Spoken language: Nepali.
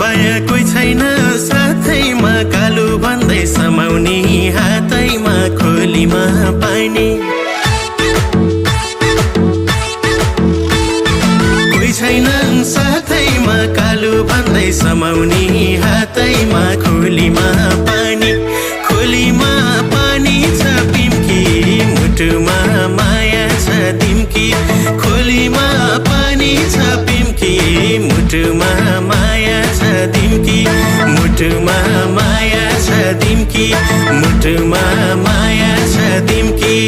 बाया कोही छैन साथैमा कालो भन्दै समाउने हातैमा खोलीमा पानी कोही छैन साथैमा कालो भन्दै समाउने हातैमा खोलीमा पानी छ पिम्की मुटुमा माया छ तिम्की खोलीमा पानी छ पिम्की मुटुमा माया छ तिम्की मुटुमा माया छ तिम्की मुटुमा माया छ तिम्की